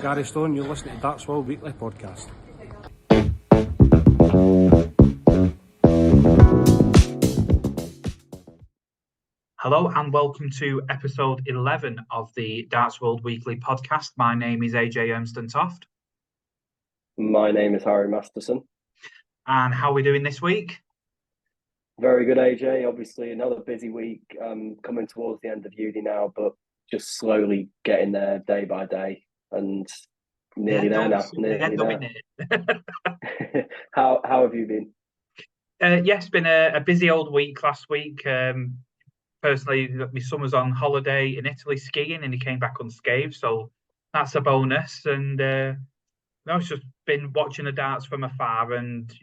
Gary Stone, you're listening to Darts World Weekly Podcast. Hello and welcome to episode 11 of the Darts World Weekly Podcast. My name is AJ Ermston-Toft. My name is Harry Masterson. And how are we doing this week? Very good, AJ. Obviously, another busy week coming towards the end of uni now, but just slowly getting there day by day and nearly there now. Nearly there. How have you been? Yes, been a busy old week last week. Personally, my son was on holiday in Italy skiing and he came back unscathed, so that's a bonus. And I've just been watching the darts from afar, and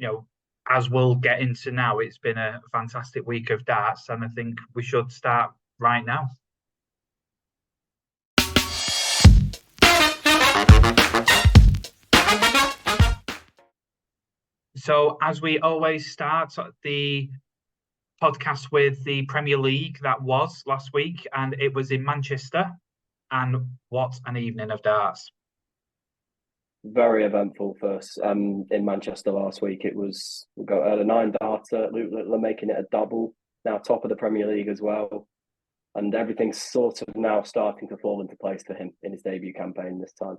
as we'll get into now, it's been a fantastic week of darts, and I think we should start right now. So, as we always start the podcast with the Premier League that was last week, and it was in Manchester, and what an evening of darts. Very eventful for us in Manchester last week. We got a 9-darter, Luke Littler making it a double, now top of the Premier League as well. And everything's sort of now starting to fall into place for him in his debut campaign this time.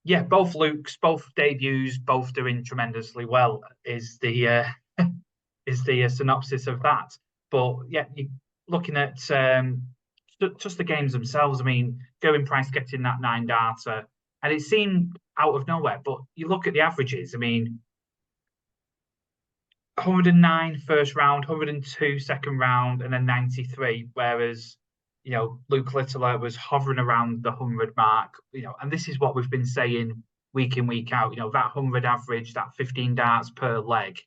Yeah, both Luke's, both debuts, both doing tremendously well is the synopsis of that. But yeah, looking at just the games themselves, I mean, Gerwyn Price getting that 9-darter, and it seemed out of nowhere, but you look at the averages, I mean, 109 first round, 102 second round, and then 93, whereas, Luke Littler was hovering around the 100 mark, and this is what we've been saying week in, week out, that 100 average, that 15 darts per leg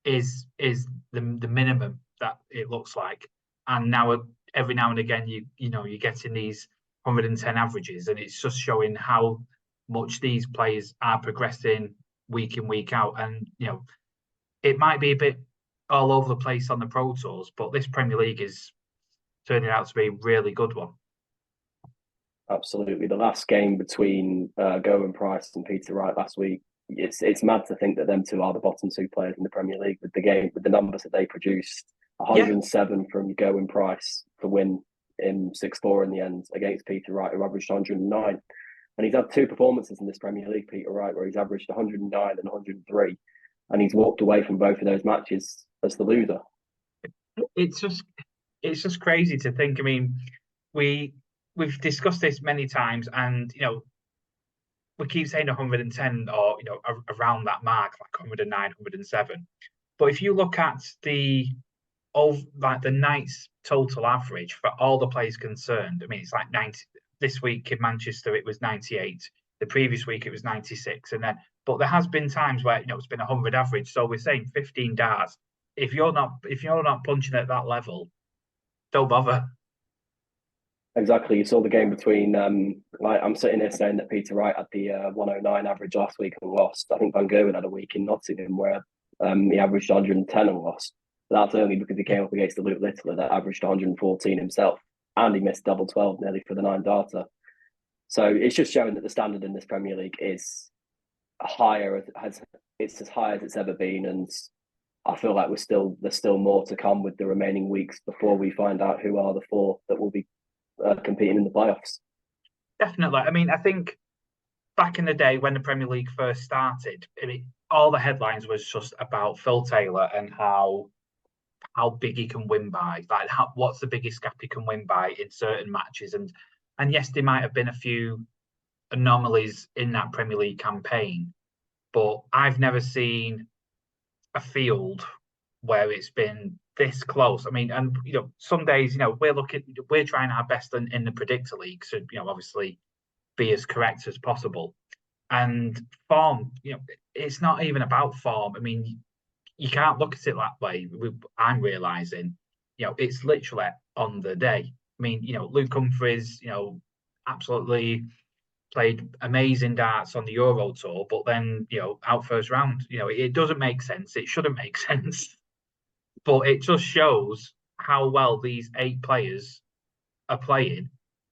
is the minimum that it looks like. And now, every now and again, you're getting these 110 averages, and it's just showing how much these players are progressing week in, week out. And it might be a bit all over the place on the Pro Tours, but this Premier League is turning out to be a really good one. Absolutely. The last game between Gerwyn Price and Peter Wright last week, it's mad to think that them two are the bottom two players in the Premier League with the numbers that they produced. 107 from Gerwyn Price to win in 6-4 in the end against Peter Wright, who averaged 109. And he's had two performances in this Premier League, Peter Wright, where he's averaged 109 and 103. And he's walked away from both of those matches as the loser. It's just crazy to think. I mean, we've discussed this many times, and we keep saying 110 or around that mark, like 109, 107. But if you look at the night's total average for all the players concerned, I mean, it's like 90. This week in Manchester, it was 98. The previous week, it was 96, but there has been times where it's been 100 average. So we're saying 15 darts. If you're not punching at that level, don't bother. Exactly. You saw the game between I'm sitting here saying that Peter Wright had the 109 average last week and lost. I think Van Gerwen had a week in Nottingham where he averaged 110 and lost. But that's only because he came up against the Luke Littler that averaged 114 himself, and he missed double 12 nearly for the 9-darter. So it's just showing that the standard in this Premier League is higher. It's as high as it's ever been, and I feel like there's still more to come with the remaining weeks before we find out who are the four that will be competing in the playoffs. Definitely. I mean, I think back in the day when the Premier League first started, all the headlines was just about Phil Taylor and how big he can win by, like what's the biggest gap he can win by in certain matches, and yes, there might have been a few anomalies in that Premier League campaign, but I've never seen a field where it's been this close. I mean, and some days, we're trying our best in the Predictor League to, obviously be as correct as possible. And form, it's not even about form. I mean, you can't look at it that way. I'm realizing, it's literally on the day. I mean, Luke Humphries, absolutely played amazing darts on the Euro Tour, but then, out first round, it doesn't make sense. It shouldn't make sense. But it just shows how well these 8 players are playing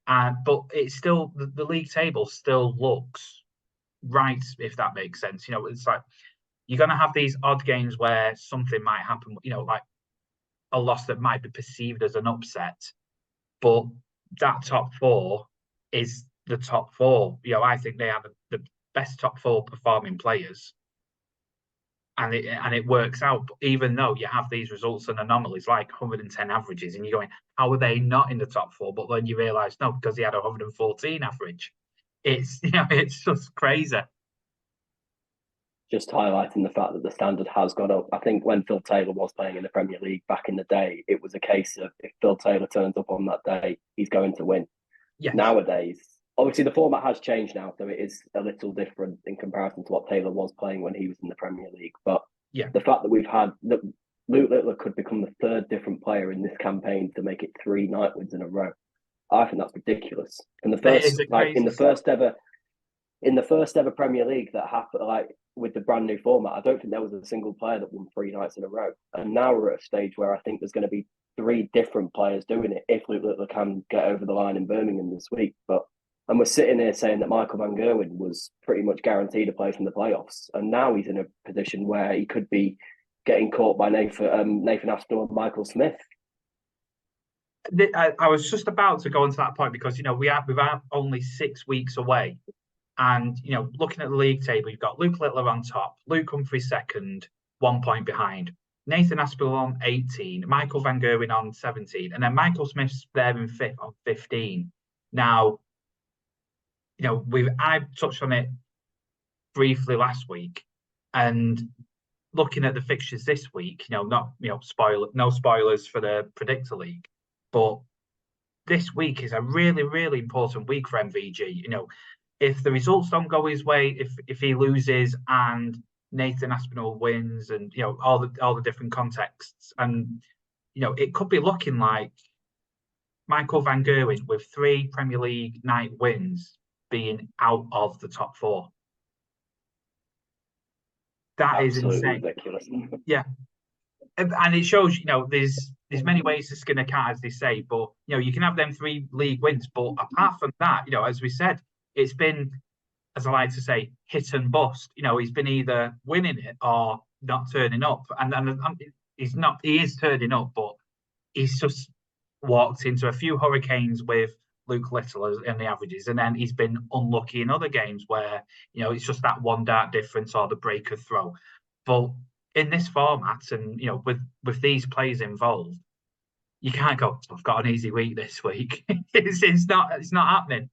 But it's still the league table still looks right, if that makes sense. It's like you're going to have these odd games where something might happen. Like a loss that might be perceived as an upset, but that top four is the top four. I think they have the best top four performing players, and it works out. But even though you have these results and anomalies like 110 averages, and you're going, how are they not in the top four? But then you realise no, because he had a 114 average. It's it's just crazy. Just highlighting the fact that the standard has gone up. I think when Phil Taylor was playing in the Premier League back in the day, it was a case of if Phil Taylor turns up on that day, he's going to win. Yes. Nowadays, obviously the format has changed now, so it is a little different in comparison to what Taylor was playing when he was in the Premier League. But the fact that we've had that Luke Littler could become the third different player in this campaign to make it 3 night wins in a row, I think that's ridiculous. And in the first ever Premier League that happened, like with the brand new format, I don't think there was a single player that won 3 nights in a row. And now we're at a stage where I think there's going to be 3 different players doing it if Luke Littler can get over the line in Birmingham this week. And we're sitting here saying that Michael Van Gerwen was pretty much guaranteed a place in the playoffs, and now he's in a position where he could be getting caught by Nathan Aspinall and Michael Smith. I was just about to go into that point because we've only 6 weeks away. And, looking at the league table, you've got Luke Littler on top, Luke Humphries second, 1 point behind, Nathan Aspinall on 18, Michael Van Gerwen on 17, and then Michael Smith's there in 5th on 15. Now, I touched on it briefly last week, and looking at the fixtures this week, no spoilers for the Predictor League, but this week is a really, really important week for MVG. If the results don't go his way, if he loses and Nathan Aspinall wins, and all the different contexts, and it could be looking like Michael Van Gerwen with 3 Premier League night wins being out of the top 4. That Absolutely is insane. Ridiculous. Yeah, and it shows there's many ways to skin a cat, as they say, but you can have them 3 league wins, but apart from that, as we said, it's been, as I like to say, hit and bust. He's been either winning it or not turning up. And he's not. He is turning up, but he's just walked into a few hurricanes with Luke Littler in the averages, and then he's been unlucky in other games where it's just that 1 dart difference or the breaker throw. But in this format, and with these players involved, you can't go, I've got an easy week this week. It's not happening.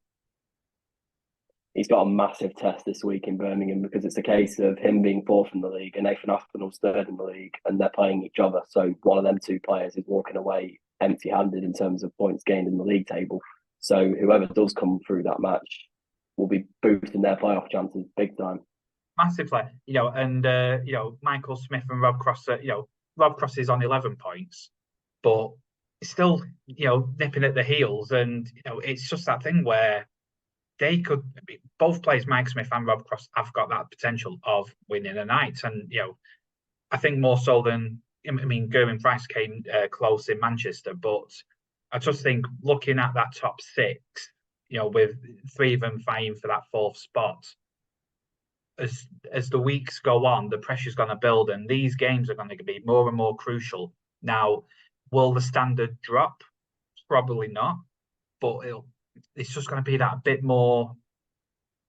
He's got a massive test this week in Birmingham because it's a case of him being 4th in the league and Nathan Aspinall's 3rd in the league, and they're playing each other. So one of them 2 players is walking away empty-handed in terms of points gained in the league table. So whoever does come through that match will be boosting their playoff chances big time. Massively, and Michael Smith and Rob Cross. Rob Cross is on 11 points, but still, nipping at the heels, and it's just that thing where they could, both players, Mike Smith and Rob Cross, have got that potential of winning a night. And, I think more so than, Gerwyn Price came close in Manchester, but I just think looking at that top 6, with 3 of them fighting for that 4th spot, as the weeks go on, the pressure's going to build, and these games are going to be more and more crucial. Now, will the standard drop? Probably not, but it's just going to be that bit more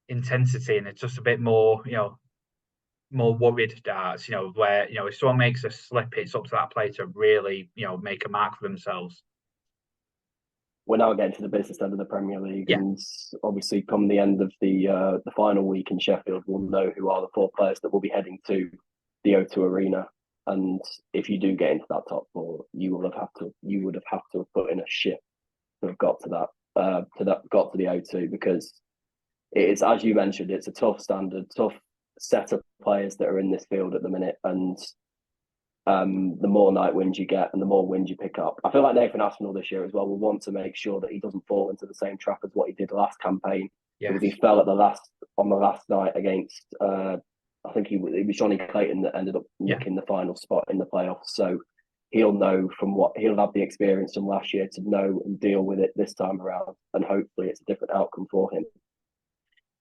intensity, and it's just a bit more, more worried darts, where, if someone makes a slip, it's up to that player to really, make a mark for themselves. We're now getting to the business end of the Premier League, and obviously come the end of the final week in Sheffield, we'll know who are the 4 players that will be heading to the O2 Arena. And if you do get into that top 4, you would have to put in a shit to have got to that. Got to the O2, because it is, as you mentioned, it's a tough standard, tough set of players that are in this field at the minute, and the more night wins you get and the more wins you pick up. I feel like Nathan Aspinall this year as well will want to make sure that he doesn't fall into the same trap as what he did last campaign, because he fell on the last night against I think it was Johnny Clayton that ended up nicking the final spot in the playoffs. So he'll know from what he'll have the experience from last year to know and deal with it this time around, and hopefully it's a different outcome for him.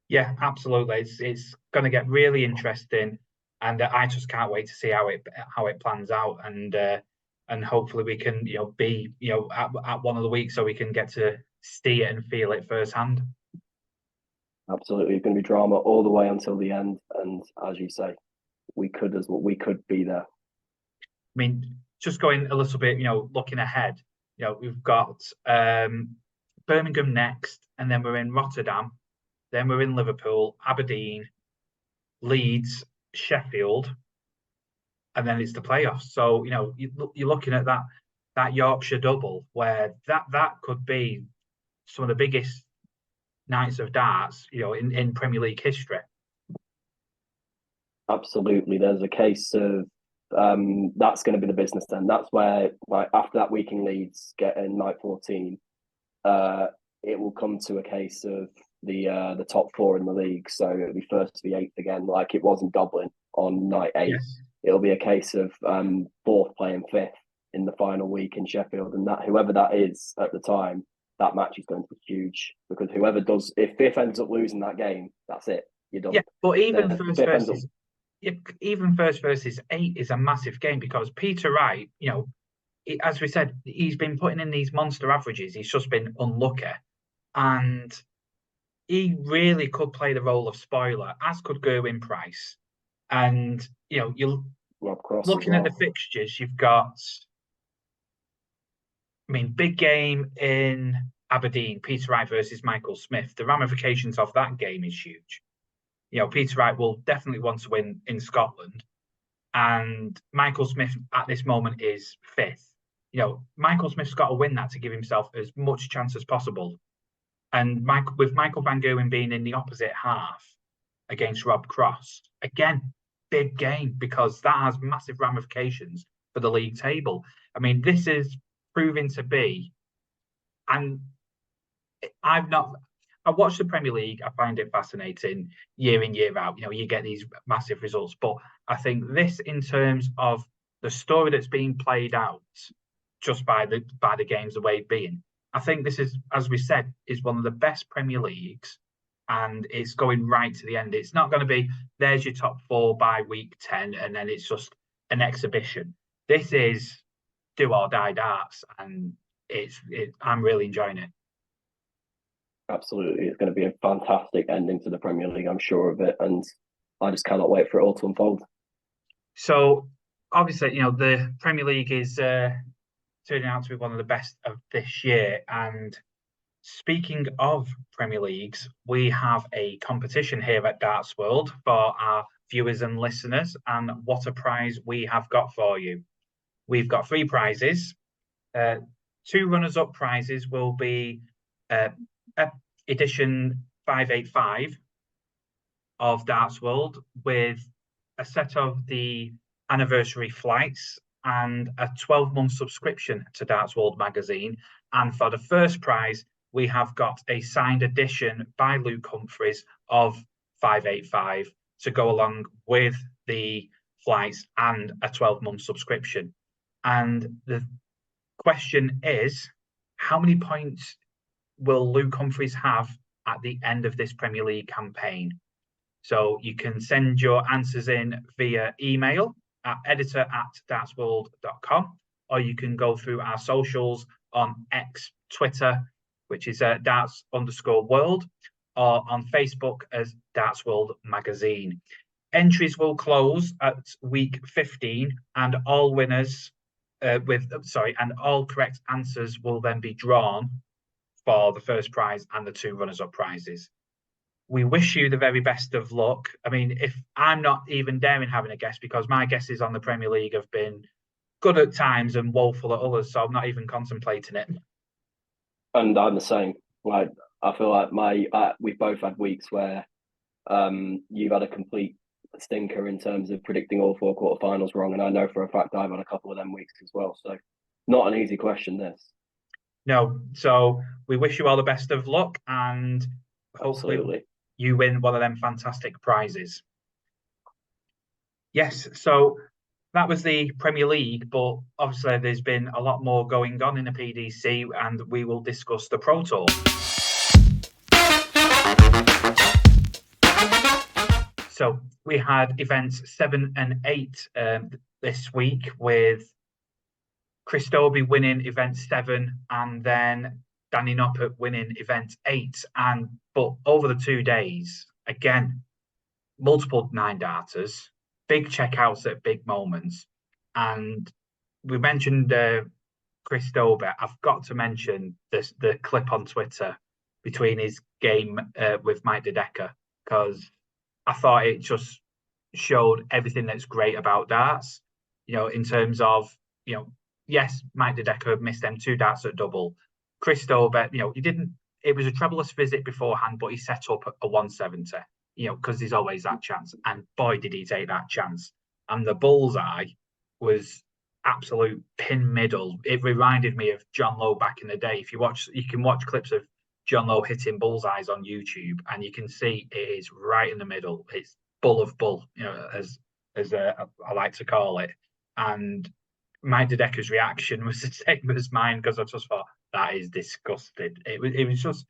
Yeah, absolutely. It's going to get really interesting, and I just can't wait to see how it plans out, and hopefully we can be at one of the weeks so we can get to see it and feel it firsthand. Absolutely, it's going to be drama all the way until the end, and as you say, we could be there. I mean, just going a little bit, looking ahead, we've got Birmingham next, and then we're in Rotterdam, then we're in Liverpool, Aberdeen, Leeds, Sheffield, and then it's the playoffs. So you're looking at that Yorkshire double, where that could be some of the biggest nights of darts, in Premier League history. Absolutely, there's a case of that's going to be the business then. That's where, like, after that week in Leeds getting night 14, it will come to a case of the top four in the league. So it'll be first to the eighth again, like it was in Dublin on night 8. Yes. It'll be a case of fourth playing fifth in the final week in Sheffield, and that whoever that is at the time, that match is going to be huge, because whoever does, if fifth ends up losing that game, that's it. You're done. Yeah, but even first versus 8 is a massive game, because Peter Wright, as we said, he's been putting in these monster averages. He's just been unlucky, and he really could play the role of spoiler, as could Gerwyn Price. And you're looking at the fixtures. You've got, big game in Aberdeen, Peter Wright versus Michael Smith. The ramifications of that game is huge. Peter Wright will definitely want to win in Scotland, and Michael Smith at this moment is 5th. Michael Smith's got to win that to give himself as much chance as possible. And with Michael van Gerwen being in the opposite half against Rob Cross, again, big game, because that has massive ramifications for the league table. This is proving to be, and I watch the Premier League. I find it fascinating year in, year out. You get these massive results, but I think this, in terms of the story that's being played out just by the games, the way it being, I think this is, as we said, is one of the best Premier Leagues, and it's going right to the end. It's not going to be, there's your top 4 by week 10, and then it's just an exhibition. This is do or die darts, and I'm really enjoying it. Absolutely, it's going to be a fantastic ending to the Premier League, I'm sure of it, and I just cannot wait for it all to unfold. So, obviously, the Premier League is turning out to be one of the best of this year. And speaking of Premier Leagues, we have a competition here at Darts World for our viewers and listeners. And what a prize we have got for you. We've got 3 prizes. 2 runners-up prizes will be edition 585 of Darts World, with a set of the anniversary flights and a 12-month subscription to Darts World magazine. And for the first prize, we have got a signed edition by Luke Humphries of 585 to go along with the flights and a 12-month subscription. And the question is, how many points will Luke Humphries have at the end of this Premier League campaign? So you can send your answers in via email at editor@dartsworld.com, or you can go through our socials on X, Twitter, which is darts_world, or on Facebook as Darts World Magazine. Entries will close at week 15, and all winners and all correct answers will then be drawn for the first prize and the 2 runners-up prizes. We wish you the very best of luck. If I'm not even daring having a guess, because my guesses on the Premier League have been good at times and woeful at others, so I'm not even contemplating it. And I'm the same. Like, I feel like we've both had weeks where you've had a complete stinker in terms of predicting all 4 quarterfinals wrong, and I know for a fact I've had a couple of them weeks as well. So, not an easy question, this. No, so we wish you all the best of luck, and hopefully you win one of them fantastic prizes. Yes, so that was the Premier League, but obviously there's been a lot more going on in the PDC, and we will discuss the Pro Tour. So we had events 7 and 8 this week, with Chris Dobey winning event 7 and then Danny Noppert winning event 8. But over the 2 days, again, multiple 9-darters, big checkouts at big moments. And we mentioned Chris Dobey. I've got to mention the clip on Twitter between his game with Mike De Decker, because I thought it just showed everything that's great about darts, in terms of, yes, Mike De Decker missed them 2 darts at double. Chris Dobey, he didn't, it was a troublous visit beforehand, but he set up a 170, because there's always that chance. And boy, did he take that chance. And the bullseye was absolute pin middle. It reminded me of John Lowe back in the day. If you can watch clips of John Lowe hitting bullseyes on YouTube, and you can see it is right in the middle. It's bull of bull, as I like to call it. And Mike De Decker's reaction was the same as mine, because I just thought, that is disgusting. It was just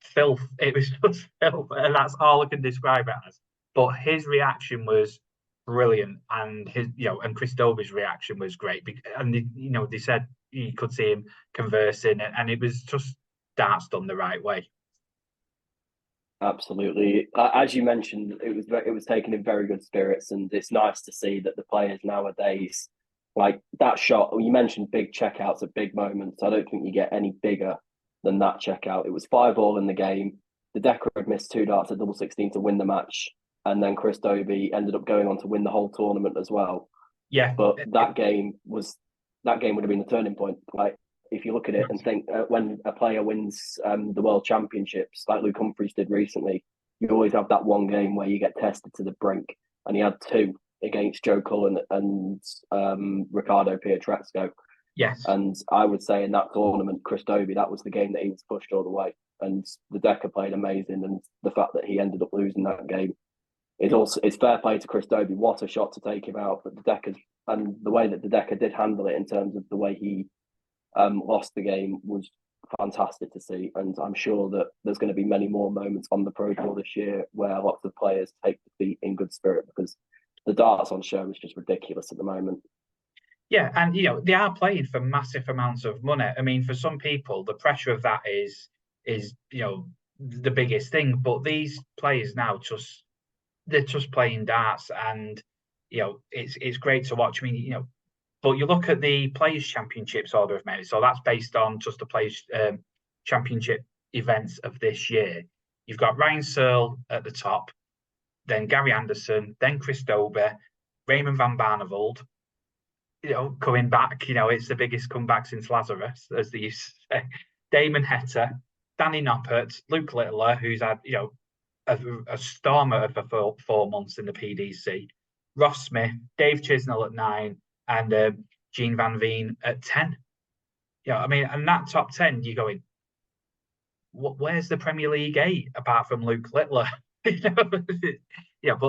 filth. It was just filth, and that's all I can describe it as. But his reaction was brilliant, and and Chris Dobey's reaction was great. And they said you could see him conversing, and it was just darts done the right way. Absolutely, as you mentioned, it was taken in very good spirits, and it's nice to see that the players nowadays, like that shot. You mentioned big checkouts at big moments. I don't think you get any bigger than that checkout. It was 5-all in the game. De Decker had missed 2 darts at double 16 to win the match, and then Chris Dobey ended up going on to win the whole tournament as well. Yeah, but that game would have been the turning point. Like, if you look at it and think when a player wins the World Championships, like Luke Humphries did recently, you always have that one game where you get tested to the brink, and he had 2 against Joe Cullen and Ricardo Pietrezco. Yes. And I would say in that tournament, Chris Dobey, that was the game that he was pushed all the way. And De Decker played amazing, and the fact that he ended up losing that game it's fair play to Chris Dobey. What a shot to take him out. But De Decker's, and the way that De Decker did handle it in terms of the way he lost the game was fantastic to see. And I'm sure that there's going to be many more moments on the Pro Tour this year where lots of players take defeat in good spirit, because the darts on show is just ridiculous at the moment. Yeah, and they are playing for massive amounts of money. I mean, for some people, the pressure of that is the biggest thing. But these players now they're just playing darts, and it's great to watch. I mean, but you look at the Players Championships order of merit, so that's based on just the Players Championship events of this year. You've got Ryan Searle at the top, then Gary Anderson, then Chris Dobey, Raymond van Barneveld, coming back. It's the biggest comeback since Lazarus, as they used to say. Damon Heta, Danny Noppert, Luke Littler, who's had a stormer of 4 months in the PDC, Ross Smith, Dave Chisnell at 9, and Gene Van Veen at 10. I mean, and that top 10, you're going, where's the Premier League 8 apart from Luke Littler? But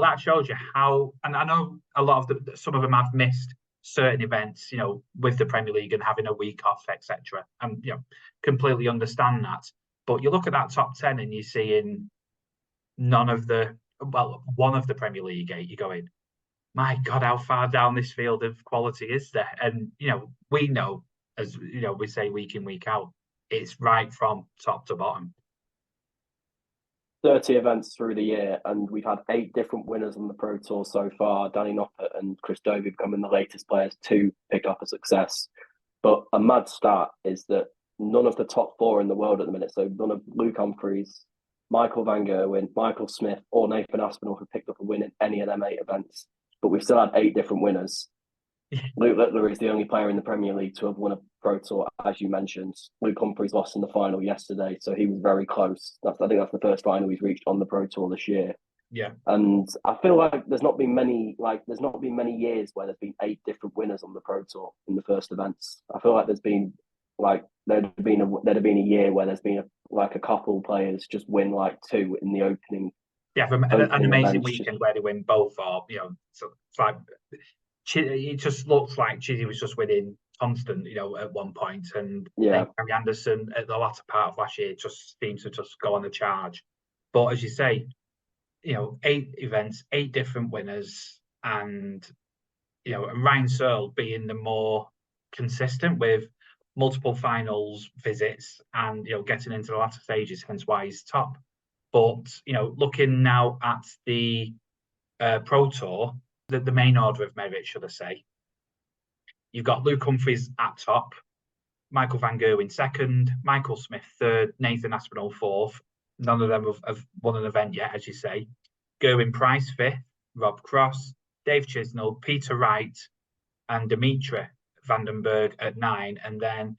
that shows you how. And I know a lot of some of them have missed certain events, with the Premier League and having a week off, etc. And completely understand that. But you look at that top 10 and you're seeing one of the Premier League 8. You're going, my God, how far down this field of quality is there? And we know, as we say week in, week out, it's right from top to bottom. 30 events through the year, and we've had 8 different winners on the Pro Tour so far. Danny Noppert and Chris Dobey becoming the latest players to pick up a success. But a mad stat is that none of the top 4 in the world at the minute, so none of Luke Humphries, Michael Van Gerwen, Michael Smith, or Nathan Aspinall have picked up a win in any of them 8 events. But we've still had 8 different winners. Luke Littler is the only player in the Premier League to have won a Pro Tour, as you mentioned. Luke Humphries lost in the final yesterday, so he was very close. I think that's the first final he's reached on the Pro Tour this year. Yeah, and I feel like there's not been many years where there's been 8 different winners on the Pro Tour in the first events. I feel like there'd have been a year where there's been a couple players just win 2 in the opening. Yeah, an amazing weekend where they win both, or so it's like it just looks like Chizzy was just winning constant, at one point, and Yeah. Gary Anderson at the latter part of last year just seems to just go on the charge. But as you say, 8 events, 8 different winners, and Ryan Searle being the more consistent with multiple finals visits and getting into the latter stages, hence why he's top. But looking now at the Pro Tour, the main order of merit, should I say, you've got Luke Humphries at top, Michael van Gerwen second, Michael Smith third, Nathan Aspinall fourth. None of them have won an event yet, as you say. Gerwin Price fifth, Rob Cross, Dave Chisnell, Peter Wright, and Dimitri Vandenberg at 9. And then,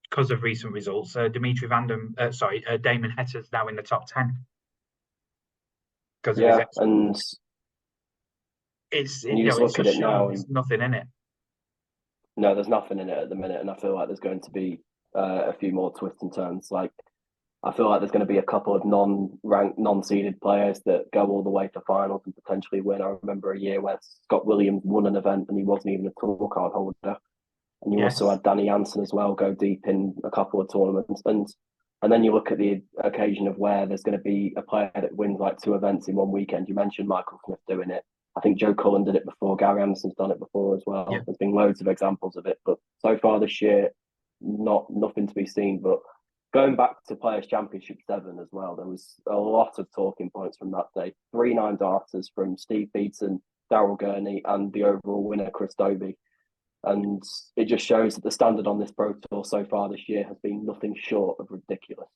because of recent results, Damon Hetter's now in the top 10. Yeah, and it's you just look at it now, there's nothing in it. No, there's nothing in it at the minute, and I feel like there's going to be a few more twists and turns. Like, I feel like there's going to be a couple of non-ranked, non-seeded players that go all the way to finals and potentially win. I remember a year where Scott Williams won an event and he wasn't even a tour card holder. And you also had Danny Jansen as well go deep in a couple of tournaments. And then you look at the occasion of where there's going to be a player that wins like 2 events in one weekend. You mentioned Michael Smith doing it. I think Joe Cullen did it before. Gary Anderson's done it before as well. Yeah. There's been loads of examples of it. But so far this year, nothing to be seen. But going back to Players' Championship 7 as well, there was a lot of talking points from that day. 3 9-darters from Steve Beaton, Daryl Gurney, and the overall winner, Chris Dobie. And it just shows that the standard on this Pro Tour so far this year has been nothing short of ridiculous.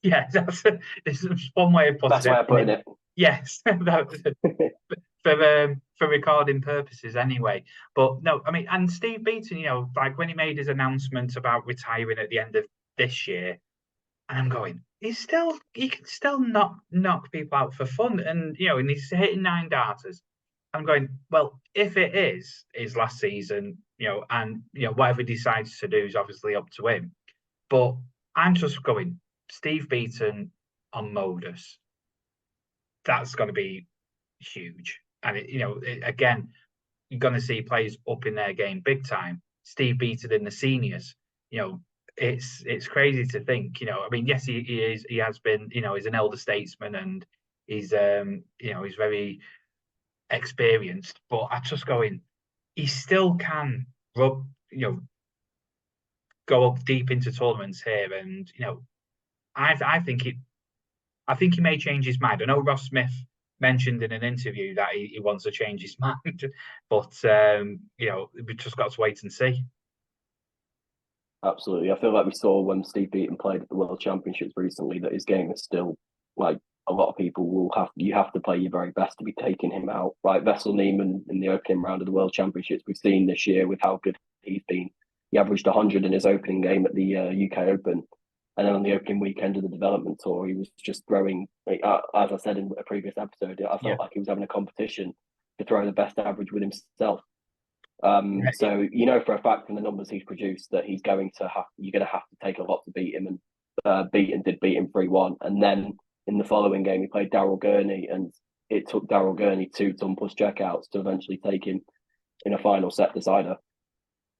Yeah, this is one way of putting it. That's why I'm putting it. Yes, for recording purposes anyway. But no, I mean, and Steve Beaton, like when he made his announcement about retiring at the end of this year, and I'm going, he can still knock people out for fun, and and he's hitting 9 darters. I'm going, well, if it is his last season, and whatever he decides to do is obviously up to him. But I'm just going, Steve Beaton on Modus. That's going to be huge. And again, you're going to see players up in their game big time. Steve Beaton in the seniors. It's crazy to think. I mean, yes, he has been. He's an elder statesman, and he's he's very experienced. But I'm just going, he still can go up deep into tournaments here, and I think he may change his mind. I know Ross Smith mentioned in an interview that he wants to change his mind, but we've just got to wait and see. Absolutely. I feel like we saw when Steve Beaton played at the World Championships recently that his game is still, like, a lot of people you have to play your very best to be taking him out. Like Vessel Neiman in the opening round of the World Championships, we've seen this year with how good he's been. He averaged 100 in his opening game at the UK Open. And then on the opening weekend of the development tour, he was just throwing, as I said in a previous episode, I felt like he was having a competition to throw the best average with himself. So for a fact from the numbers he's produced that you're going to have to take a lot to beat him, and Beaton did beat him 3-1. And then in the following game, he played Daryl Gurney, and it took Daryl Gurney 2 ton plus checkouts to eventually take him in a final set decider.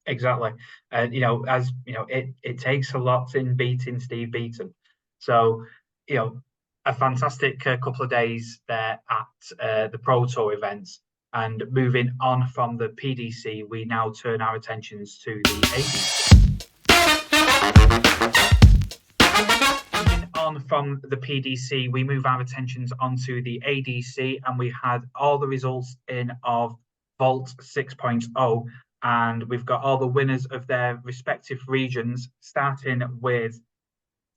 Exactly. And, it takes a lot in beating Steve Beaton. So, a fantastic couple of days there at the Pro Tour events. And moving on from the PDC, we now turn our attentions to the ADC. Moving on from the PDC, we move our attentions onto the ADC, and we had all the results in of Vault 6.0, and we've got all the winners of their respective regions, starting with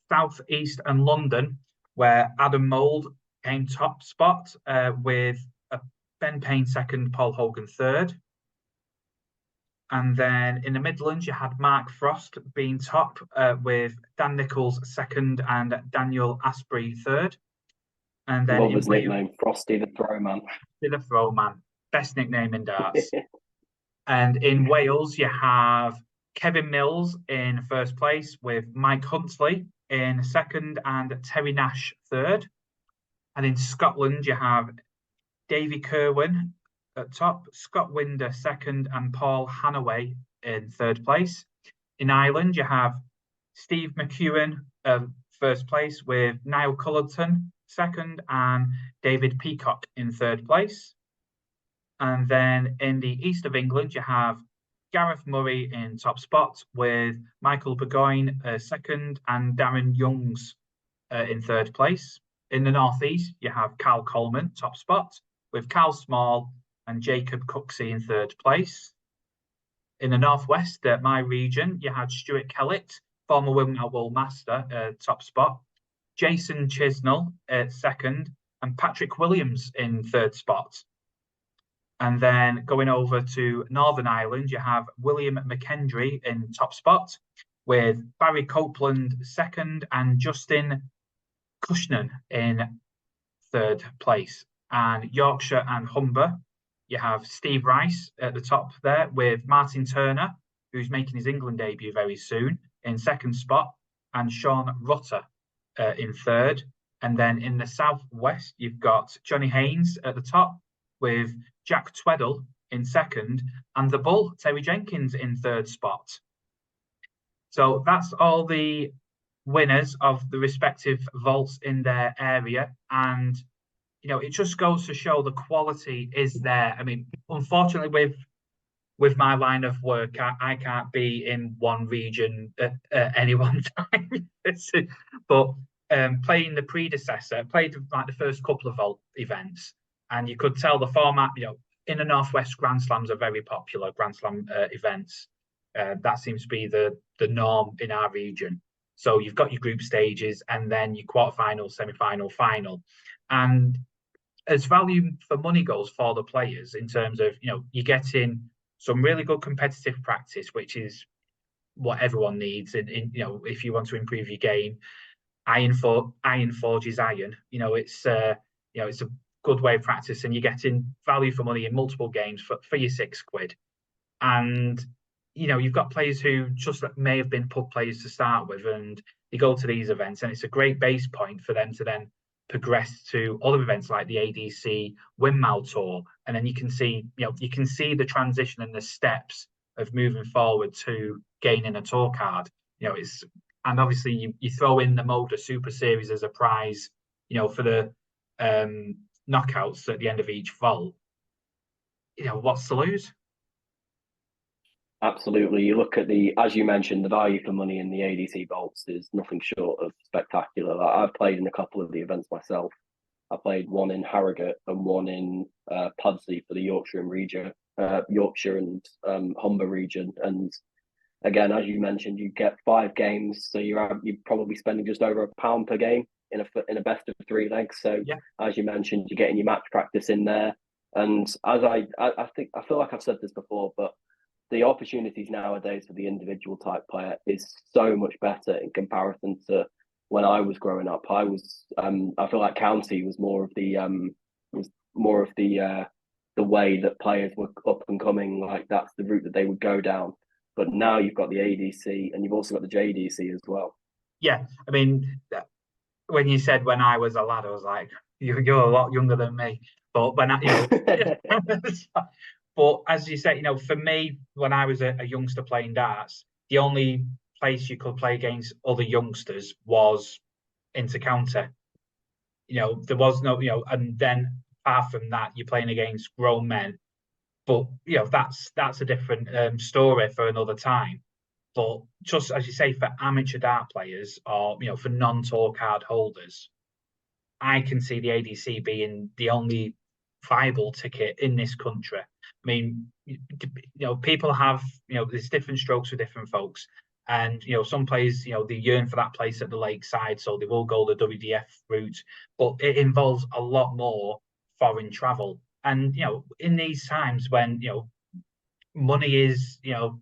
South East and London, where Adam Mould came top spot with Ben Payne second, Paul Hogan third. And then in the Midlands, you had Mark Frost being top with Dan Nichols second and Daniel Asprey third. And then love his nickname, Frosty the Throwman. Frosty the Throwman, best nickname in darts. And in Wales, you have Kevin Mills in first place with Mike Huntley in second and Terry Nash third. And in Scotland, you have Davy Kerwin at top, Scott Winder second, and Paul Hanaway in third place. In Ireland, you have Steve McEwen first place, with Niall Cullerton second, and David Peacock in third place. And then in the east of England, you have Gareth Murray in top spot, with Michael Burgoyne second, and Darren Youngs in third place. In the northeast, you have Carl Coleman top spot, with Carl Small and Jacob Cooksey in third place. In the northwest, my region, you had Stuart Kellett, former Windmill World Master, top spot, Jason Chisnell second, and Patrick Williams in third spot. And then going over to Northern Ireland, you have William McKendry in top spot, with Barry Copeland second, and Justin Cushnan in third place. And Yorkshire and Humber, you have Steve Rice at the top there, with Martin Turner, who's making his England debut very soon, in second spot, and Sean Rutter in third. And then in the southwest, you've got Johnny Haynes at the top, with Jack Tweddle in second, and the Bull, Terry Jenkins, in third spot. So that's all the winners of the respective vaults in their area. And, you know, it just goes to show the quality is there. I mean, unfortunately, with my line of work, I can't be in one region at any one time. But playing the predecessor, played like the first couple of vault events, and you could tell the format, you know, in the Northwest, Grand Slams are very popular, Grand Slam events. That seems to be the norm in our region. So you've got your group stages and then your quarterfinal, semi-final, final. And as value for money goes for the players, in terms of, you know, you're getting some really good competitive practice, which is what everyone needs. In you know, if you want to improve your game, iron forges iron. You know, it's a good way of practice, and you're getting value for money in multiple games for your £6. And, you know, you've got players who just may have been pub players to start with, and they go to these events, and it's a great base point for them to then progress to other events like the ADC Windmill Tour. And then you can see the transition and the steps of moving forward to gaining a tour card. You know, and obviously you throw in the Moda Super Series as a prize, you know, for the knockouts at the end of each vault. You know, what's to lose? Absolutely. You look at as you mentioned, the value for money in the ADC vaults is nothing short of spectacular. Like, I've played in a couple of the events myself. I played one in Harrogate and one in Pudsey for the Yorkshire and Humber region. And again, as you mentioned, you get 5 games, so you're probably spending just over £1 per game in a best of 3 legs. So yeah, as you mentioned, you're getting your match practice in there. And as I feel like I've said this before, but the opportunities nowadays for the individual type player is so much better in comparison to when I was growing up. I feel like county was more of the way that players were up and coming. Like, that's the route that they would go down. But now you've got the ADC and you've also got the JDC as well. Yeah, I mean, when you said when I was a lad, I was like, you're a lot younger than me. But when I, you know, but as you said, you know, for me, when I was a youngster playing darts, the only place you could play against other youngsters was inter-county. You know, there was no, you know, and then apart from that, you're playing against grown men. But, you know, that's a different story for another time. But just as you say, for amateur dart players, or, you know, for non-tour card holders, I can see the ADC being the only viable ticket in this country. I mean, you know, people have, you know, there's different strokes for different folks. And, you know, some players, you know, they yearn for that place at the lakeside, so they will go the WDF route. But it involves a lot more foreign travel. And, you know, in these times when, you know, money is, you know,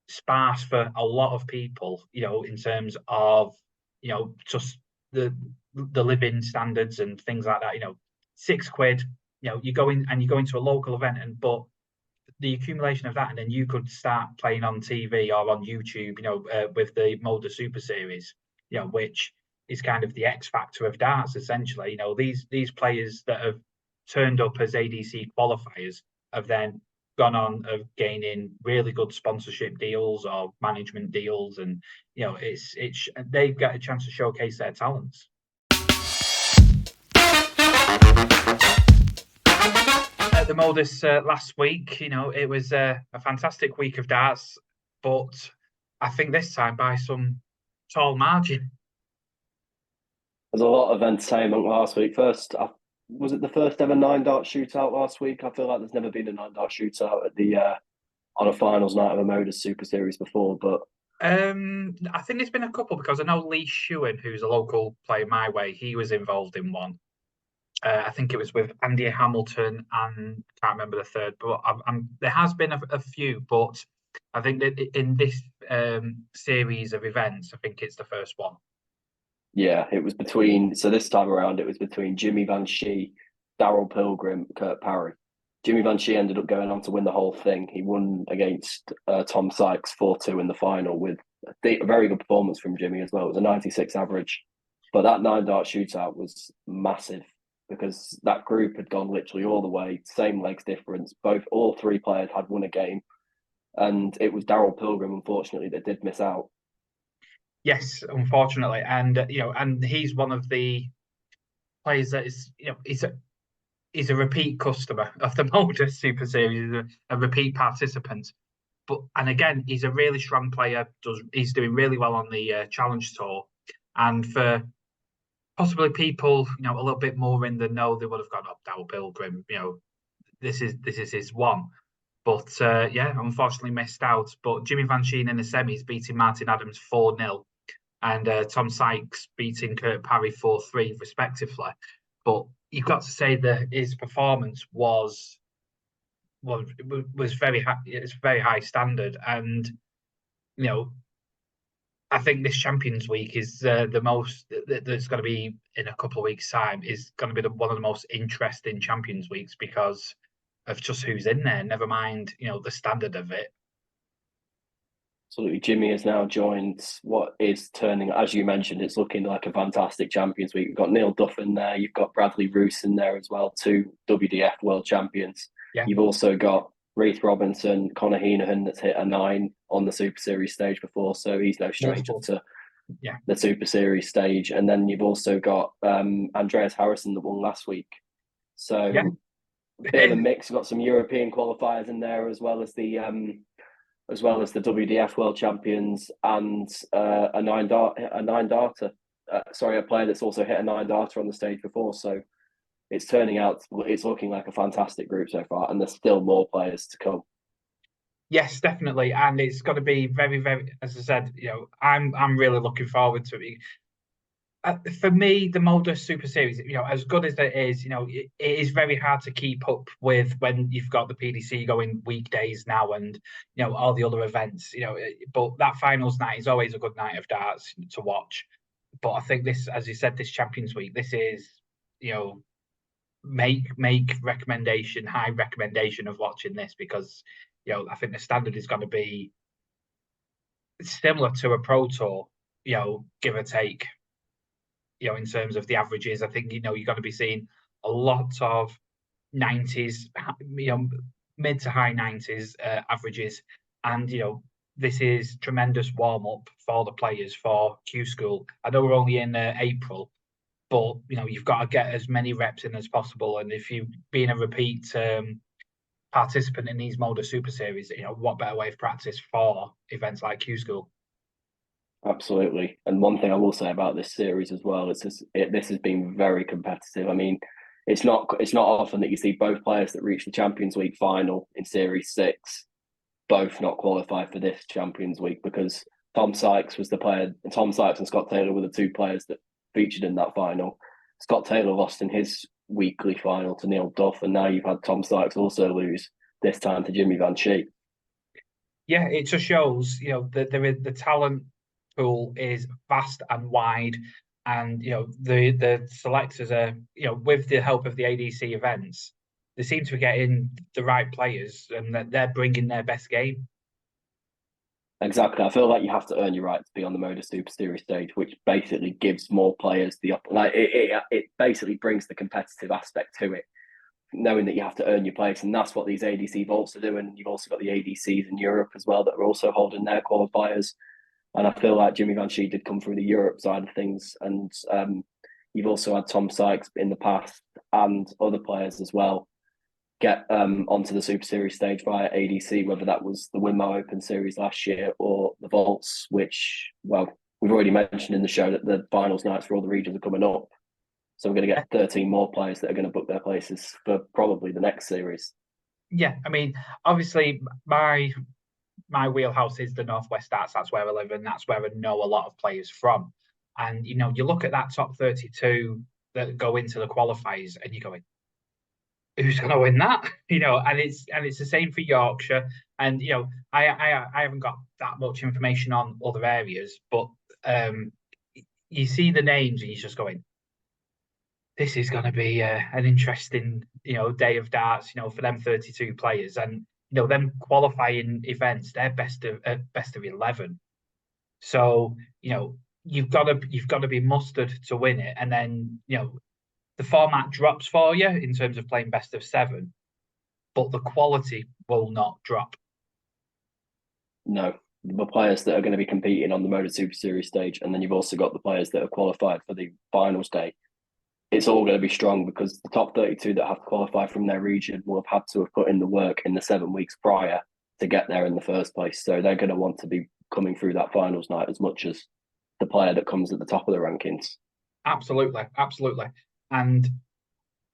sparse for a lot of people, you know, in terms of, you know, just the living standards and things like that, you know, £6, you know, you go into a local event, but the accumulation of that, and then you could start playing on TV or on YouTube, you know, with the Moda Super Series, you know, which is kind of the X factor of darts, essentially. You know, these players that have turned up as ADC qualifiers have then gone on of gaining really good sponsorship deals or management deals, and it's they've got a chance to showcase their talents. At the Modus last week, it was a fantastic week of darts, but I think this time by some tall margin. There's a lot of entertainment last week. Was it the first ever 9-dart shootout last week? I feel like there's never been a 9-dart shootout at the on a finals night of a Modus Super Series before, but I think there's been a couple, because I know Lee Shewan, who's a local player my way, he was involved in one. I think it was with Andy Hamilton and can't remember the third, but there has been a few, but I think that in this series of events, I think it's the first one. Yeah, it was this time around, it was between Jimmy Van Schie, Daryl Pilgrim, Kurt Parry. Jimmy Van Schie ended up going on to win the whole thing. He won against Tom Sykes 4-2 in the final with a very good performance from Jimmy as well. It was a 96 average. But that 9-dart shootout was massive because that group had gone literally all the way, same legs difference. All three players had won a game. And it was Daryl Pilgrim, unfortunately, that did miss out. Yes, unfortunately, and and he's one of the players that is, he's a repeat customer of the Modus Super Series, he's a repeat participant. And again, he's a really strong player. He's doing really well on the Challenge Tour, and for possibly people a little bit more in the know, they would have gone up Daryl Pilgrim. This is his one. But unfortunately missed out. But Jimmy Van Schie in the semis beating Martin Adams 4-0. And Tom Sykes beating Kurt Parry 4-3, respectively. But you've got to say that his performance was very high. It's very high standard, and I think this Champions Week is the most that's going to be in a couple of weeks' time. Is going to be one of the most interesting Champions Weeks because of just who's in there. Never mind, the standard of it. Absolutely. Jimmy has now joined what is turning, as you mentioned, it's looking like a fantastic Champions Week. You've got Neil Duff in there. You've got Bradley Roos in there as well, 2 WDF world champions. Yeah. You've also got Reith Robinson, Conor Heenahan, that's hit a 9 on the Super Series stage before, so he's no stranger to the Super Series stage. And then you've also got Andreas Harrison that won last week. So a bit of a mix. You've got some European qualifiers in there as well as the WDF World Champions and a 9-darter. A player that's also hit a 9-darter on the stage before. So it's looking like a fantastic group so far, and there's still more players to come. Yes, definitely, and it's going to be very, very. As I said, I'm really looking forward to it. For me, the Modus Super Series, as good as it is, it is very hard to keep up with when you've got the PDC going weekdays now and, all the other events, but that finals night is always a good night of darts to watch. But I think this, as you said, this Champions Week, this is, make high recommendation of watching this because, I think the standard is going to be similar to a Pro Tour, give or take. In terms of the averages, I think, you're going to be seeing a lot of 90s, mid to high 90s averages. And, this is tremendous warm-up for the players for Q School. I know we're only in April, but, you've got to get as many reps in as possible. And if you being a repeat participant in these Modus Super Series, what better way of practice for events like Q School? Absolutely. And one thing I will say about this series as well is this has been very competitive. I mean, it's not often that you see both players that reach the Champions Week final in Series 6 both not qualify for this Champions Week, because Tom Sykes and Scott Taylor were the 2 players that featured in that final. Scott Taylor lost in his weekly final to Neil Duff, and now you've had Tom Sykes also lose, this time to Jimmy Van Schie. Yeah, it just shows, that the talent pool is vast and wide, and the selectors are, with the help of the ADC events, they seem to be getting the right players and that they're bringing their best game. Exactly. I feel like you have to earn your right to be on the Modus Super Series stage, which basically gives more players it basically brings the competitive aspect to it knowing that you have to earn your place, and that's what these ADC vaults are doing. You've also got the ADCs in Europe as well that are also holding their qualifiers. And I feel like Jimmy Van Schie did come through the Europe side of things. And you've also had Tom Sykes in the past and other players as well get onto the Super Series stage via ADC, whether that was the Winmau Open Series last year or the Vaults, which, well, we've already mentioned in the show that the finals nights for all the regions are coming up. So we're going to get 13 more players that are going to book their places for probably the next series. Yeah, I mean, obviously, my wheelhouse is the Northwest Darts. That's where I live, and that's where I know a lot of players from. And you look at that top 32 that go into the qualifiers, and you're going, who's going to win that? And it's the same for Yorkshire. And I haven't got that much information on other areas, but you see the names, and you're just going, this is going to be an interesting day of darts. For them 32 players, and them qualifying events, they're best of 11. So you've got to be mustered to win it, and then the format drops for you in terms of playing best of 7, but the quality will not drop. No, the players that are going to be competing on the Motor Super Series stage, and then you've also got the players that are qualified for the finals day. It's all going to be strong because the top 32 that have to qualify from their region will have had to have put in the work in the 7 weeks prior to get there in the first place. So they're going to want to be coming through that finals night as much as the player that comes at the top of the rankings. Absolutely. And,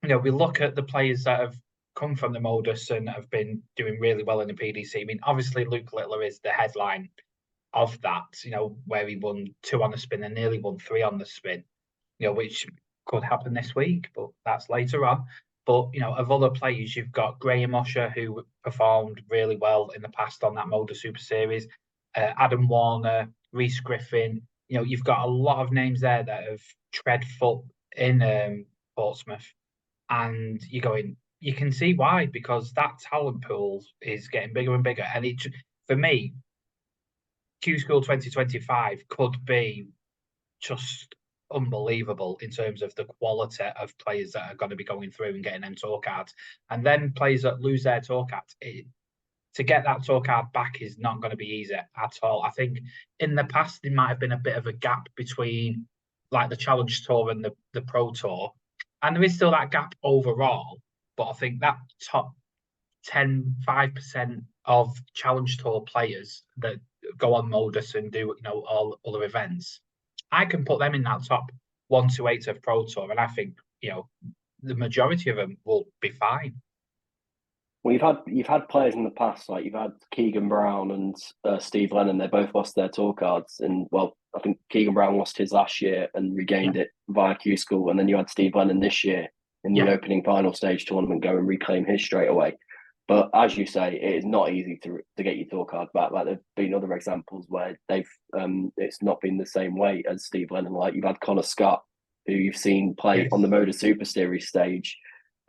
we look at the players that have come from the Modus and have been doing really well in the PDC. I mean, obviously, Luke Littler is the headline of that, where he won 2 on the spin and nearly won 3 on the spin, which could happen this week, but that's later on. But, of other players, you've got Graham Usher, who performed really well in the past on that Modus Super Series, Adam Warner, Rhys Griffin. You've got a lot of names there that have tread foot in Portsmouth, and you're going, you can see why, because that talent pool is getting bigger and bigger. And it, for me, Q School 2025 could be just unbelievable in terms of the quality of players that are going to be going through and getting them tour cards. And then players that lose their tour cards, to get that tour card back is not going to be easy at all. I think in the past, there might have been a bit of a gap between like the Challenge Tour and the Pro Tour. And there is still that gap overall. But I think that top 5% of Challenge Tour players that go on Modus and do all other events, I can put them in that top 1 to 8 of Pro Tour, and I think the majority of them will be fine. Well, you've had players in the past, like you've had Keegan Brown and Steve Lennon. They both lost their tour cards, and well, I think Keegan Brown lost his last year and regained it via Q School, and then you had Steve Lennon this year in the opening final stage tournament go and reclaim his straight away. But as you say, it is not easy to get your tour card back. Like there've been other examples where they've it's not been the same way as Steve Lennon. Like you've had Connor Scott, who you've seen play on the Motor Super Series stage.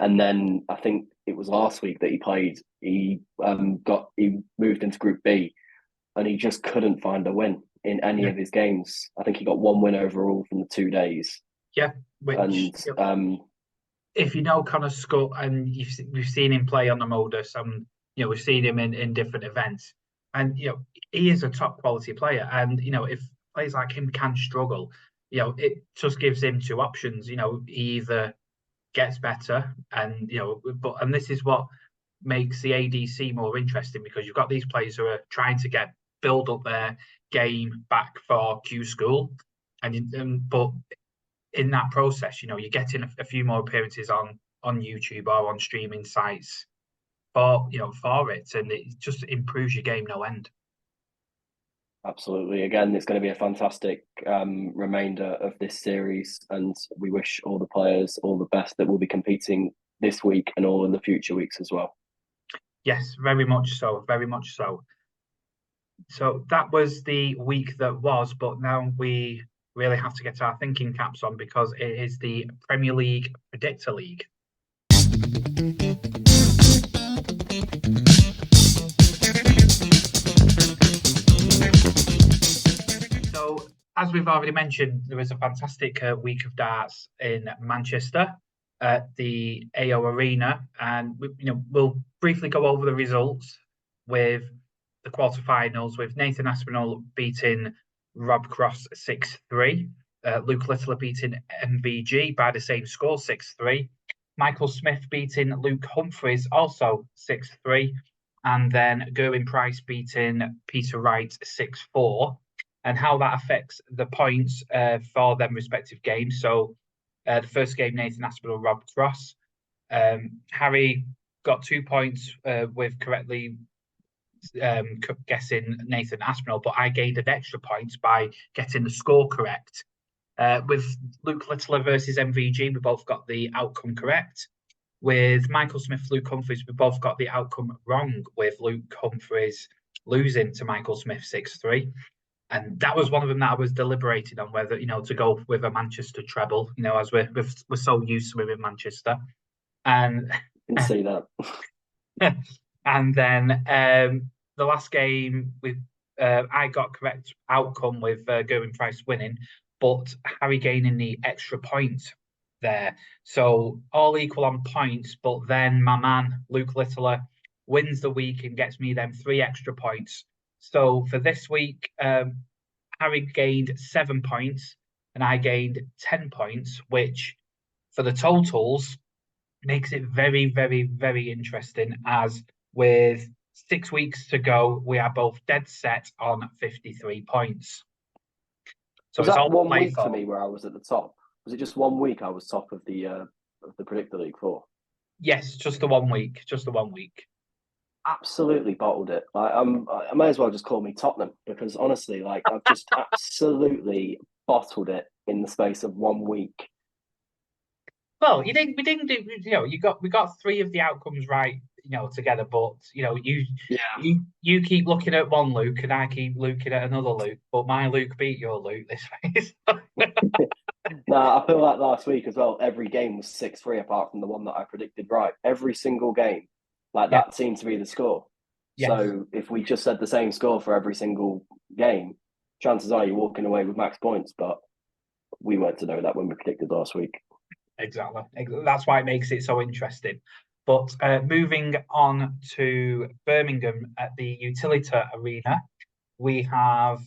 And then I think it was last week that he played. He moved into Group B, and he just couldn't find a win in any of his games. I think he got 1 win overall from the 2 days. Yeah, if you know Connor Scott and we've seen him play on the Modus, we've seen him in different events, and he is a top quality player. And if players like him can struggle, it just gives him 2 options. He either gets better, and this is what makes the ADC more interesting, because you've got these players who are trying to build up their game back for Q School, but in that process, you're getting a few more appearances on YouTube or on streaming sites for it, and it just improves your game no end. Absolutely. Again, it's going to be a fantastic remainder of this series, and we wish all the players all the best that will be competing this week and all in the future weeks as well. Yes, very much so. Very much so. So that was the week that was, but now we really have to get our thinking caps on, because it is the Premier League Predictor League. So, as we've already mentioned, there was a fantastic week of darts in Manchester. at the AO Arena, and we'll briefly go over the results with the quarterfinals, with Nathan Aspinall beating Rob Cross 6-3, Luke Littler beating MVG by the same score 6-3, Michael Smith beating Luke Humphries also 6-3, and then Gerwin Price beating Peter Wright 6-4, and how that affects the points for them respective games. So the first game, Nathan Aspinall, Rob Cross. Harry got 2 points with correctly guessing Nathan Aspinall, but I gained an extra point by getting the score correct. With Luke Littler versus MVG, we both got the outcome correct. With Michael Smith, Luke Humphries, we both got the outcome wrong, with Luke Humphries losing to Michael Smith 6-3. And that was one of them that I was deliberating on whether, to go with a Manchester treble, as we're so used to it in Manchester. And I can see that. And then the last game, I got correct outcome with Gerwin Price winning, but Harry gaining the extra point there. So all equal on points, but then my man, Luke Littler, wins the week and gets me them 3 extra points. So for this week, Harry gained 7 points and I gained 10 points, which for the totals makes it very, very, very interesting, as with 6 weeks to go, we are both dead set on 53 points. So was it's that all 1 play week for me where I was at the top? Was it just 1 week I was top of the Predictor League for? Yes, just the 1 week. Just the 1 week. Absolutely bottled it. I may as well just call me Tottenham, because honestly, I've just absolutely bottled it in the space of 1 week. Well, we didn't do. We got 3 of the outcomes right, together. But you keep looking at one Luke, and I keep looking at another Luke. But my Luke beat your Luke this way. I feel like last week as well, every game was 6-3 apart from the one that I predicted right. Every single game, that seemed to be the score. Yes. So if we just said the same score for every single game, chances are you're walking away with max points. But we weren't to know that when we predicted last week. Exactly. That's why it makes it so interesting. But moving on to Birmingham at the Utilita Arena, we have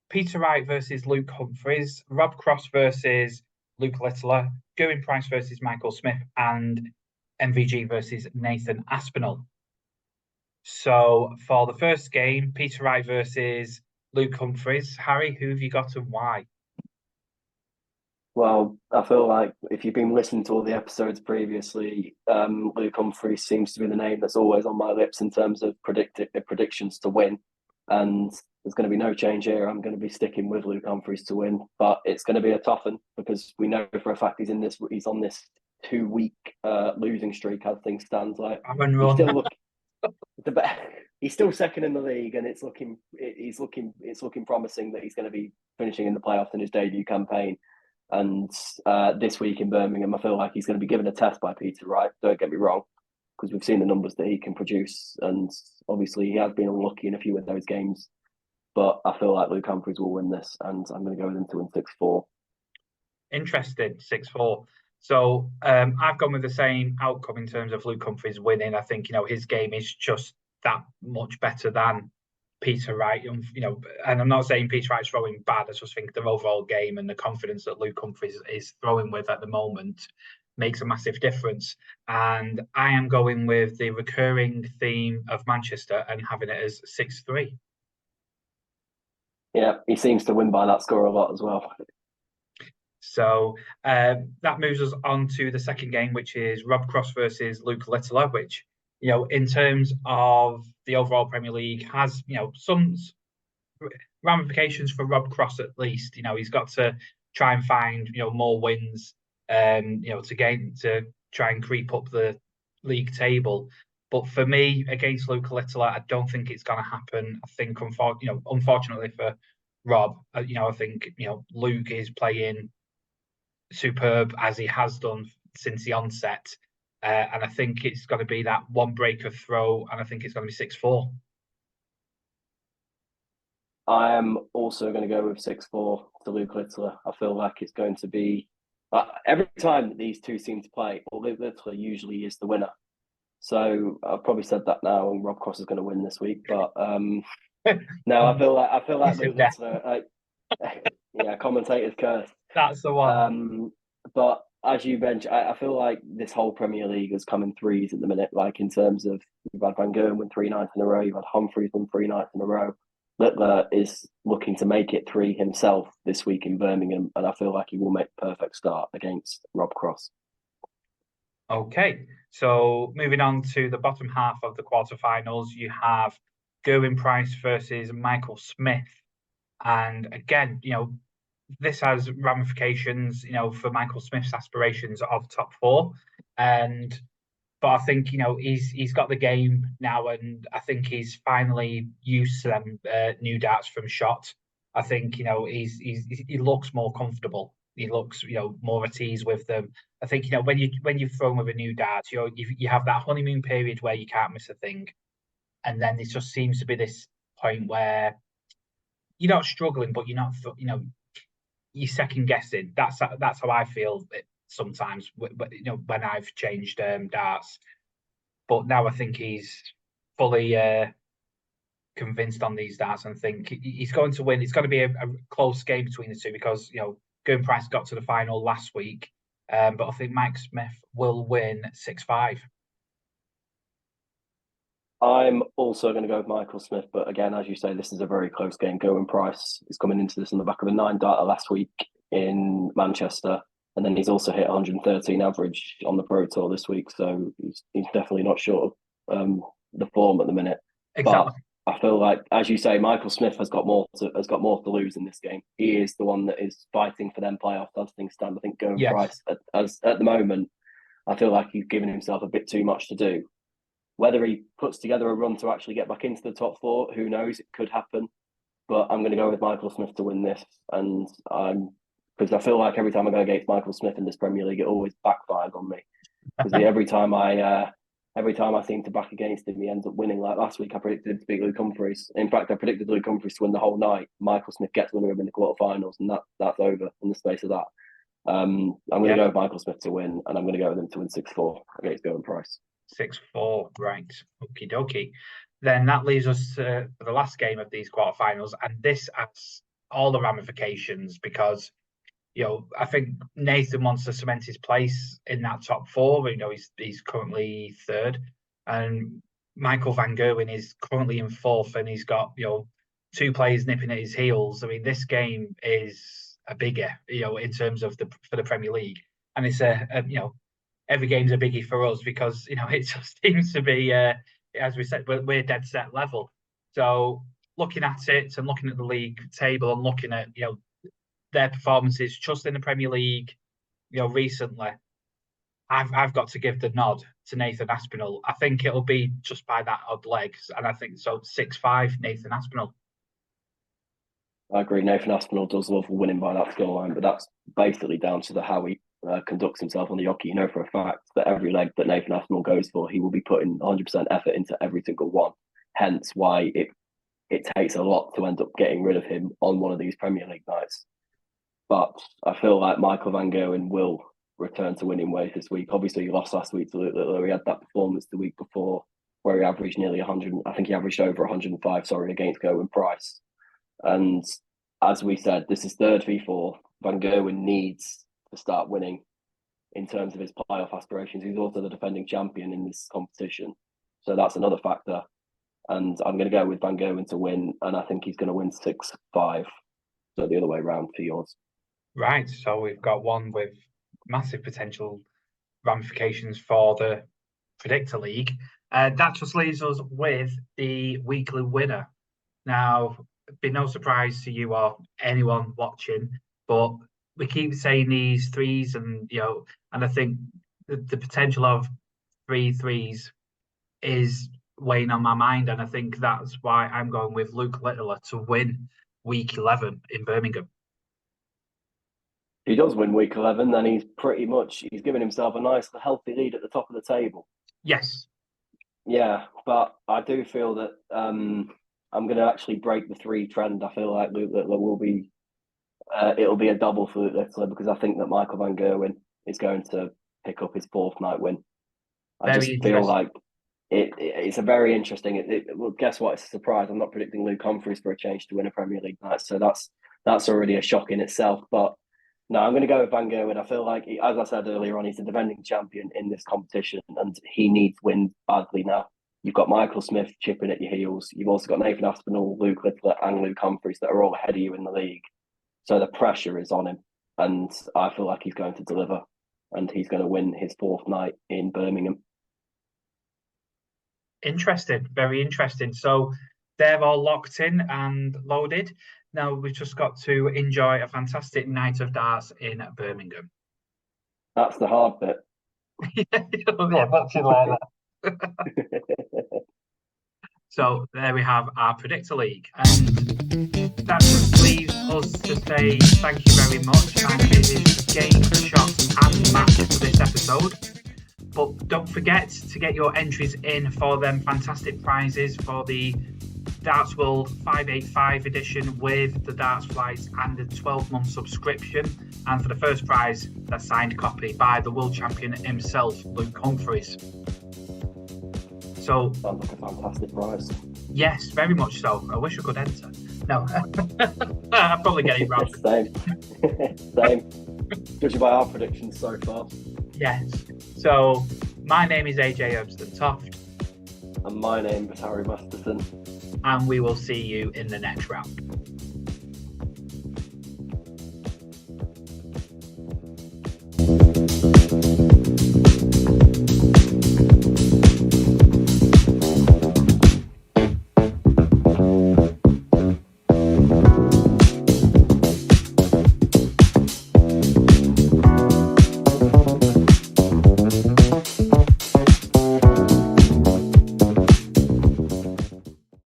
Peter Wright versus Luke Humphries, Rob Cross versus Luke Littler, Gerwin Price versus Michael Smith, and MVG versus Nathan Aspinall. So for the first game, Peter Wright versus Luke Humphries. Harry, who have you got and why? Well, I feel like if you've been listening to all the episodes previously, Luke Humphries seems to be the name that's always on my lips in terms of predictions to win. And there's going to be no change here. I'm going to be sticking with Luke Humphries to win, but it's going to be a tough one because we know for a fact he's on this 2-week losing streak as things stand. He's still second in the league, and it's looking promising that he's going to be finishing in the playoffs in his debut campaign. And this week in Birmingham, I feel like he's going to be given a test by Peter Wright. Don't get me wrong, because we've seen the numbers that he can produce, and obviously he has been unlucky in a few of those games. But I feel like Luke Humphries will win this, and I'm going to go with him to win 6-4. Interesting, 6-4. So I've gone with the same outcome in terms of Luke Humphries winning. I think his game is just that much better than Peter Wright, and I'm not saying Peter Wright's throwing bad. I just think the overall game and the confidence that Luke Humphries is throwing with at the moment makes a massive difference. And I am going with the recurring theme of Manchester and having it as 6-3. Yeah, he seems to win by that score a lot as well. So that moves us on to the second game, which is Rob Cross versus Luke Littler, which, in terms of the overall Premier League, has, some ramifications for Rob Cross at least. He's got to try and find, more wins, to try and creep up the league table. But for me, against Luke Littler, I don't think it's going to happen. I think, unfortunately for Rob, I think, Luke is playing superb as he has done since the onset. And I think it's going to be that one breaker throw, and I think it's going to be 6-4. I am also going to go with 6-4 to Luke Littler. I feel like it's going to be Every time that these two seem to play, Luke Littler usually is the winner. So I've probably said that now, and Rob Cross is going to win this week. But no, I feel like Luke Littler. Yeah, commentator's curse. That's the one. But as you mentioned, I feel like this whole Premier League has come in threes at the minute. Like in terms of you've had Van Gogh win 3 nights in a row, you've had Humphries win 3 nights in a row. Littler is looking to make it 3 himself this week in Birmingham, and I feel like he will make a perfect start against Rob Cross. Okay, so moving on to the bottom half of the quarterfinals, you have Gerwyn Price versus Michael Smith. And again, this has ramifications, for Michael Smith's aspirations of top 4. But I think, he's got the game now, and I think he's finally used to them new darts from shot. I think, he looks more comfortable. He looks, more at ease with them. I think, when you've thrown with a new dart, you have that honeymoon period where you can't miss a thing. And then it just seems to be this point where you're not struggling, but you're not, you're second guessing. That's how I feel sometimes, when I've changed darts. But now I think he's fully convinced on these darts, and think he's going to win. It's going to be a close game between the two because Gerwyn Price got to the final last week, but I think Mike Smith will win 6-5. I'm also going to go with Michael Smith, but again, as you say, this is a very close game. Gerwyn Price is coming into this on the back of a 9-darter last week in Manchester, and then he's also hit 113 average on the Pro Tour this week, so he's definitely not short of the form at the minute. Exactly. But I feel like, as you say, Michael Smith has got more to lose in this game. He is the one that is fighting for them playoffs as things stand. I think Gerwyn Price, at the moment, I feel like he's given himself a bit too much to do. Whether he puts together a run to actually get back into the top 4, who knows? It could happen. But I'm going to go with Michael Smith to win this. And because I feel like every time I go against Michael Smith in this Premier League, it always backfires on me. Because every time I seem to back against him, he ends up winning. Like last week, I predicted him to beat Luke Humphries. In fact, I predicted Luke Humphries to win the whole night. Michael Smith gets one of him in the quarterfinals, and that's over in the space of that. I'm going to go with Michael Smith to win, and I'm going to go with him to win 6-4 against Gerwyn Price. 6-4, right? Okie dokie. Then that leaves us to the last game of these quarterfinals, and this has all the ramifications because I think Nathan wants to cement his place in that top 4. He's currently 3rd, and Michael Van Gerwen is currently in 4th, and he's got 2 players nipping at his heels. I mean, this game is a bigger, in terms of for the Premier League, and it's every game's a biggie for us because it just seems to be as we said, we're dead set level. So looking at it and looking at the league table and looking at their performances just in the Premier League recently, I've got to give the nod to Nathan Aspinall. I think it'll be just by that odd legs, and I think so 6-5 Nathan Aspinall. I agree. Nathan Aspinall does love winning by that scoreline, but that's basically down to how he conducts himself on the hockey. For a fact that every leg that Nathan Aspinall goes for, he will be putting 100% effort into every single one. Hence why it takes a lot to end up getting rid of him on one of these Premier League nights. But I feel like Michael Van Gerwen will return to winning ways this week. Obviously, he lost last week to Luke Littler. He had that performance the week before where he averaged nearly 100. I think he averaged over 105, against Gerwyn Price. And as we said, this is 3rd v4. Van Gerwen needs to start winning in terms of his playoff aspirations. He's also the defending champion in this competition. So that's another factor. And I'm going to go with Van Gerwen to win, and I think he's going to win 6-5. So the other way around for yours. Right. So we've got one with massive potential ramifications for the Predictor League. That just leaves us with the weekly winner. Now, it'd be no surprise to you or anyone watching, but we keep saying these threes, and and I think the potential of 3 threes is weighing on my mind, and I think that's why I'm going with Luke Littler to win week 11 in Birmingham. If he does win week 11, then he's given himself a nice, healthy lead at the top of the table. Yes. Yeah, but I do feel that I'm going to actually break the 3 trend. I feel like Luke Littler will be it'll be a double for Luke Littler because I think that Michael van Gerwen is going to pick up his fourth night win. I Very just feel like it's a very interesting. Well, guess what? It's a surprise. I'm not predicting Luke Humphries for a change to win a Premier League night, so that's already a shock in itself. But no, I'm going to go with Van Gerwen. I feel like, as I said earlier on, he's the defending champion in this competition, and he needs wins badly now. You've got Michael Smith chipping at your heels. You've also got Nathan Aspinall, Luke Littler, and Luke Humphries that are all ahead of you in the league. So the pressure is on him, and I feel like he's going to deliver, and he's going to win his fourth night in Birmingham. Interesting, very interesting. So they're all locked in and loaded. Now we've just got to enjoy a fantastic night of darts in Birmingham. That's the hard bit. Yeah, much like that. So there we have our Predictor League, and that just leaves us to say thank you very much. And it is game, shot, and match for this episode. But don't forget to get your entries in for them fantastic prizes for the Darts World 585 edition with the darts flights and the 12-month subscription. And for the first prize, a signed copy by the world champion himself, Luke Humphries. So, sounds like a fantastic prize. Yes, very much so. I wish I could enter. No, I'll probably get it wrong. Same. Judging by our predictions so far. Yes. So, my name is AJ Herbston Toft. And my name is Harry Masterson. And we will see you in the next round.